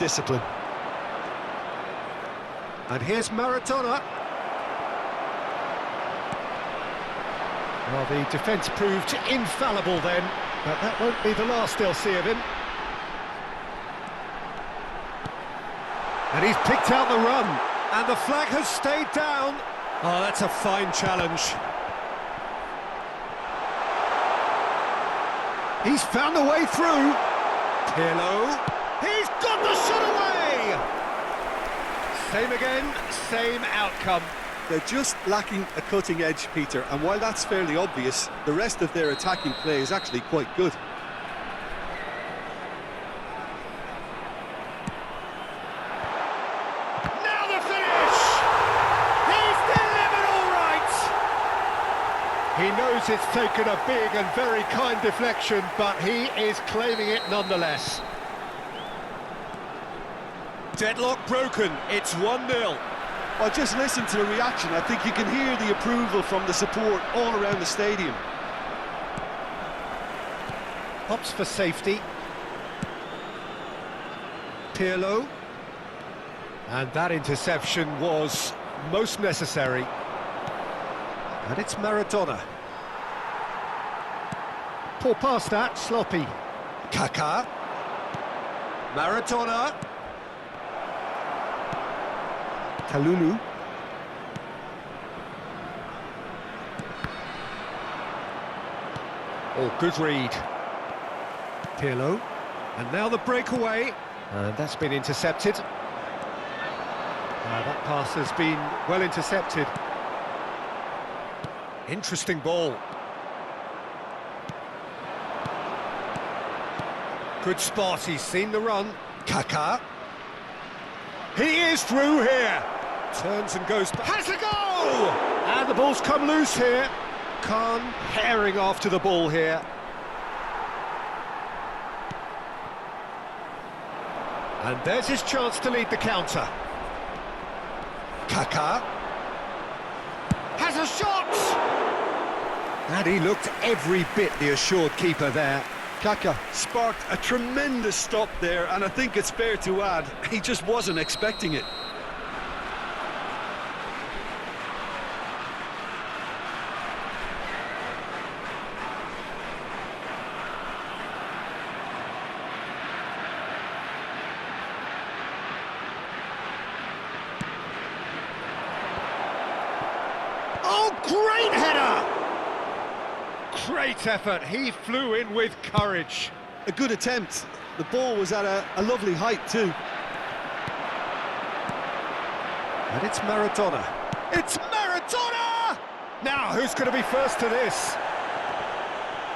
discipline. And here's Maradona. Well, the defence proved infallible then, but that won't be the last they'll see of him. And he's picked out the run, and the flag has stayed down. Oh, that's a fine challenge. He's found a way through. Pirlo. He's got the shot away! Same again, same outcome. They're just lacking a cutting edge, Peter, and while that's fairly obvious, the rest of their attacking play is actually quite good. Now the finish! He's delivered all right! He knows it's taken a big and very kind deflection, but he is claiming it nonetheless. Deadlock broken, it's 1-0. Well, just listen to the reaction. I think you can hear the approval from the support all around the stadium. Opts for safety. Pirlo. And that interception was most necessary. And it's Maradona. Poor pass that, sloppy. Kaká. Maradona. Kalulu. Oh, good read. Pirlo. And now the breakaway. And that's been intercepted. That pass has been well intercepted. Interesting ball. Good spot, he's seen the run. Kaká. He is through here. Turns and goes, has a go! And the ball's come loose here. Khan herring after the ball here. And there's his chance to lead the counter. Kaká. Has a shot! And he looked every bit the assured keeper there. Kaká sparked a tremendous stop there, and I think it's fair to add, he just wasn't expecting it. Oh, great header! Great effort, he flew in with courage. A good attempt. The ball was at a lovely height too. And it's Maradona. It's Maradona! Now, who's going to be first to this?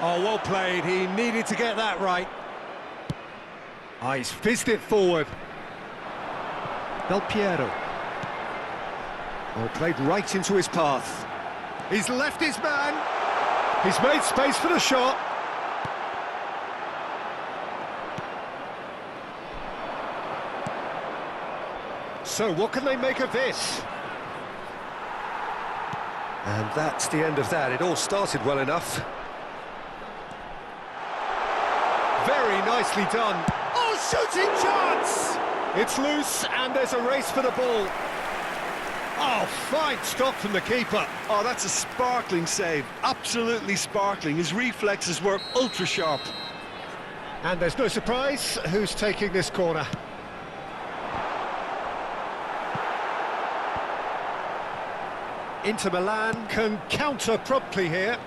Oh, well played, he needed to get that right. Oh, he's fizzed it forward. Del Piero. Oh, played right into his path. He's left his man. He's made space for the shot. So what can they make of this? And that's the end of that. It all started well enough. Very nicely done. Oh, shooting chance! It's loose and there's a race for the ball. Oh, fine stop from the keeper. Oh, that's a sparkling save. Absolutely sparkling. His reflexes were ultra sharp. And there's no surprise who's taking this corner. Inter Milan can counter promptly here.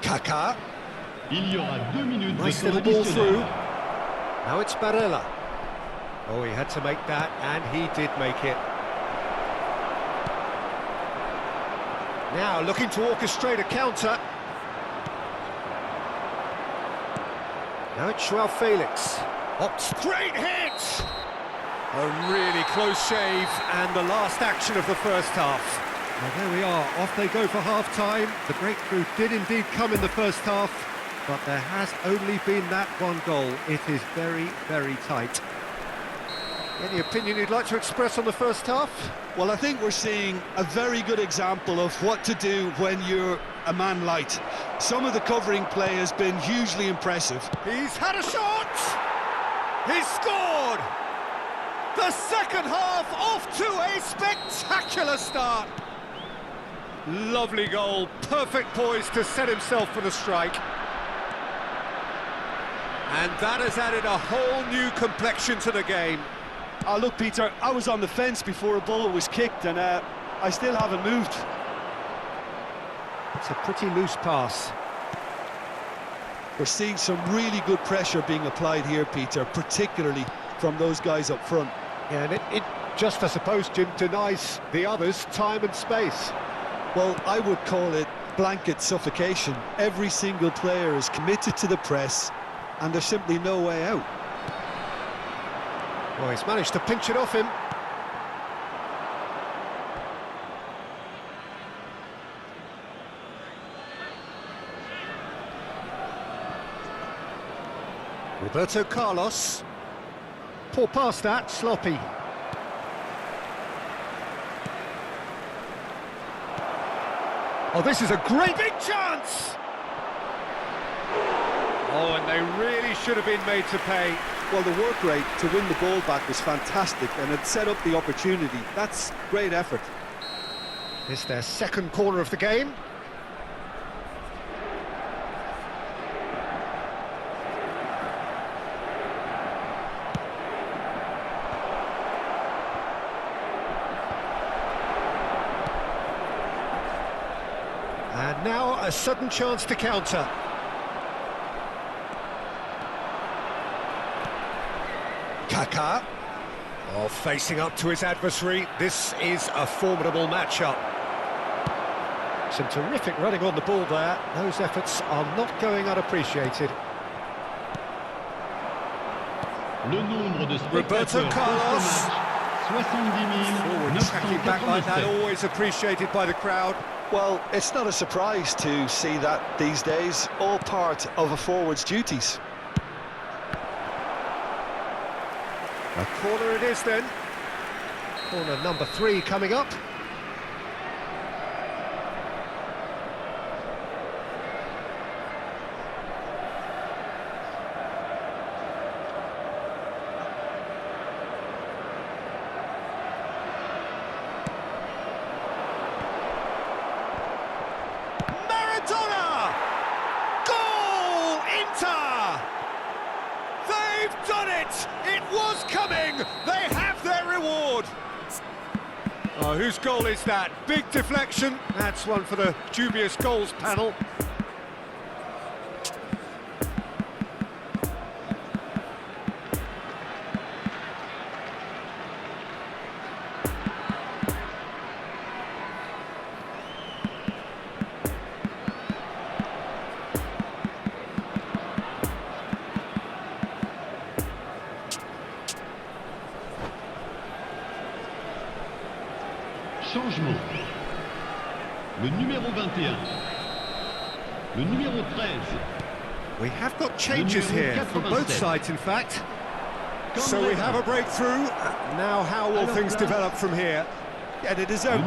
Kaká. Nice little ball through. Now it's Barella. Oh, he had to make that, and he did make it. Now looking to orchestrate a counter. Now it's Joao Felix. Great hit! A really close shave, and the last action of the first half. Well, there we are, off they go for half-time. The breakthrough did indeed come in the first half, but there has only been that one goal. It is very, very tight. Any opinion you'd like to express on the first half? Well, I think we're seeing a very good example of what to do when you're a man light. Some of the covering play has been hugely impressive. He's had a shot! He's scored! The second half off to a spectacular start. Lovely goal, perfect poise to set himself for the strike. And that has added a whole new complexion to the game. Oh, look, Peter, I was on the fence before a ball was kicked, and I still haven't moved. It's a pretty loose pass. We're seeing some really good pressure being applied here, Peter, particularly from those guys up front. Yeah, and it just, I suppose, Jim, denies the others time and space. Well, I would call it blanket suffocation. Every single player is committed to the press, and there's simply no way out. Well, he's managed to pinch it off him. Roberto Carlos. Poor pass that, sloppy. Oh, this is a great big chance! Oh, and they really should have been made to pay. Well, the work rate to win the ball back was fantastic, and it set up the opportunity. That's great effort. It's their second corner of the game. And now a sudden chance to counter. Kaká. Oh, facing up to his adversary. This is a formidable matchup. Some terrific running on the ball there. Those efforts are not going unappreciated. Roberto Carlos. Forward tracking back like that, always appreciated by the crowd. Well, it's not a surprise to see that these days, all part of a forward's duties. A corner it is then. Corner number 3 coming up. Maradona! Goal! Inter! They've done it! It was coming! They have their reward! Oh, whose goal is that? Big deflection. That's one for the dubious goals panel. Changement. Le numéro 21. Le numéro 13. We have got changes here from both sides, in fact. So we have a breakthrough. Now how will things develop from here? Yeah, they deserve... Le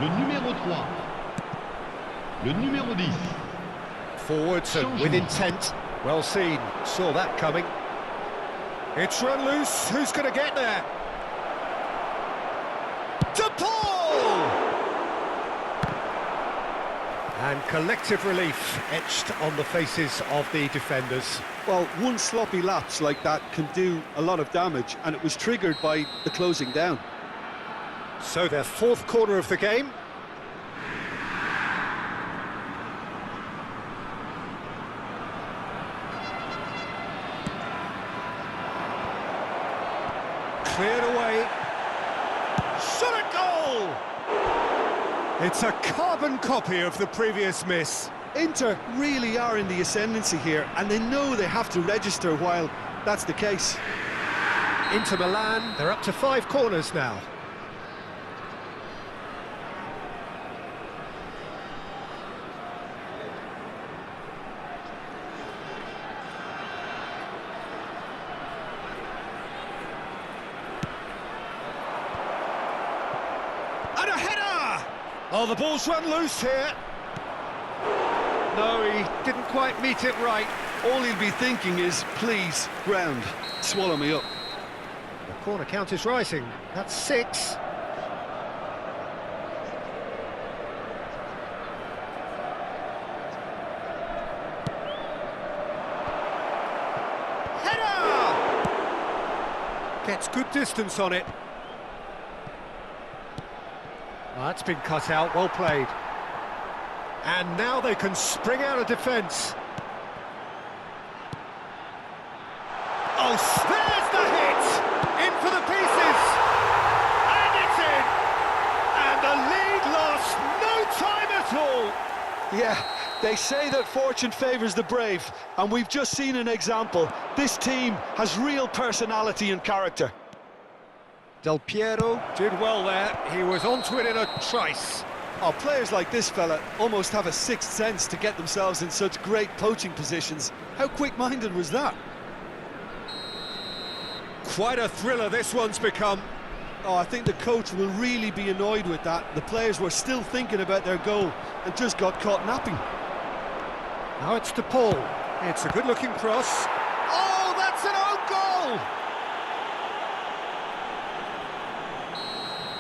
numéro 3. Le numéro 10. Forwards and with intent. Well seen. Saw that coming. It's run loose. Who's going to get there? To Paul! And collective relief etched on the faces of the defenders. Well, one sloppy lapse like that can do a lot of damage, and it was triggered by the closing down. So their fourth corner of the game. Cleared away. Shot at goal! It's a carbon copy of the previous miss. Inter really are in the ascendancy here, and they know they have to register while that's the case. Inter Milan, they're up to 5 corners now. And a header! Oh, the ball's run loose here. No, he didn't quite meet it right. All he'll be thinking is, please, ground, swallow me up. The corner count is rising. That's 6. Header! Gets good distance on it. That's been cut out, well played. And now they can spring out of defence. Oh, there's the hit! In for the pieces! And it's in! And the lead lost no time at all! Yeah, they say that fortune favours the brave, and we've just seen an example. This team has real personality and character. Del Piero did well there. He was onto it in a trice. Oh, players like this fella almost have a sixth sense to get themselves in such great poaching positions. How quick-minded was that? Quite a thriller this one's become. Oh, I think the coach will really be annoyed with that. The players were still thinking about their goal and just got caught napping. Now it's to Paul. It's a good-looking cross. Oh, that's an own goal!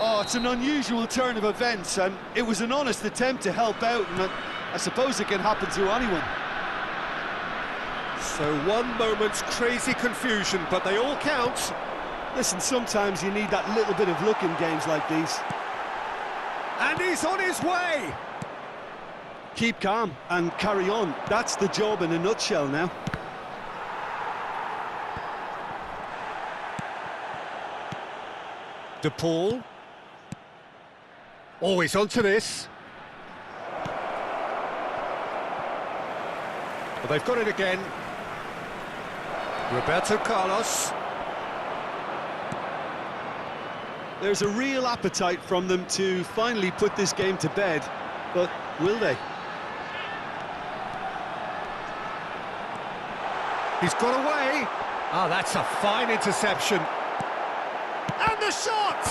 Oh, it's an unusual turn of events, and it was an honest attempt to help out, and I suppose it can happen to anyone. So one moment's crazy confusion, but they all count. Listen, sometimes you need that little bit of luck in games like these. And he's on his way! Keep calm and carry on. That's the job in a nutshell now. De Paul. Oh, he's onto this. Well, they've got it again. Roberto Carlos. There's a real appetite from them to finally put this game to bed, but will they? He's got away. Ah, that's a fine interception. And the shot!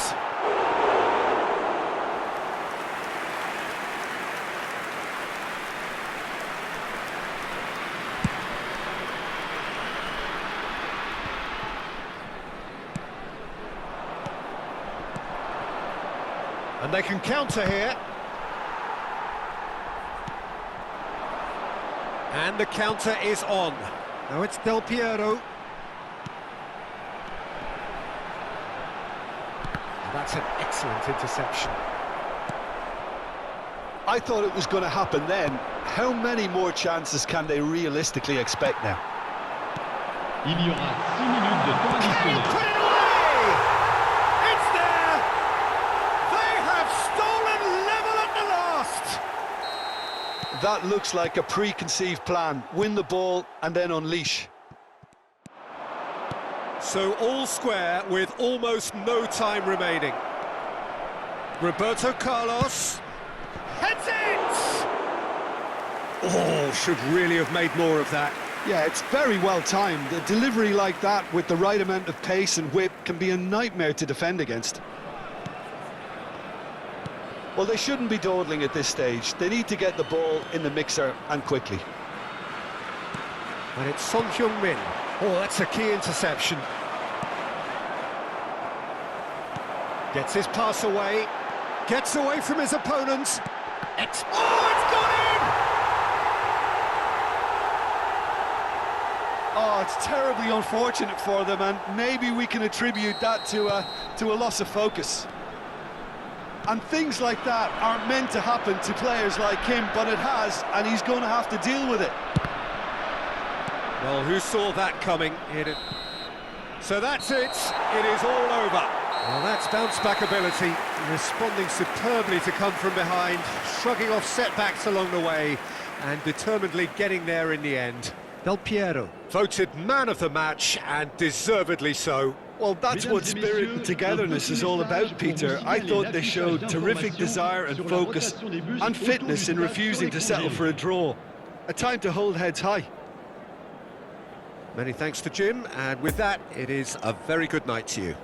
And they can counter here. And the counter is on. Now it's Del Piero. And that's an excellent interception. I thought it was going to happen then. How many more chances can they realistically expect now? Il y aura 6 minutes de temps additionnel. Put it away! It's there! They have stolen level at the last! That looks like a preconceived plan. Win the ball and then unleash. So all square with almost no time remaining. Roberto Carlos heads it! Oh, should really have made more of that. Yeah, it's very well timed. A delivery like that with the right amount of pace and whip can be a nightmare to defend against. Well, they shouldn't be dawdling at this stage. They need to get the ball in the mixer and quickly. And it's Son Heung-min. Oh, that's a key interception. Gets his pass away. Gets away from his opponents. Oh, it's gone in! Oh, it's terribly unfortunate for them, and maybe we can attribute that to a loss of focus. And things like that aren't meant to happen to players like him, but it has, and he's going to have to deal with it. Well, who saw that coming? So that's it. It is all over. Well, that's bounce-back ability, responding superbly to come from behind, shrugging off setbacks along the way, and determinedly getting there in the end. Del Piero, voted man of the match, and deservedly so. Well, that's what spirit and togetherness is all about, Peter. I thought they showed terrific desire and focus and fitness in refusing to settle for a draw. A time to hold heads high. Many thanks to Jim, and with that, it is a very good night to you.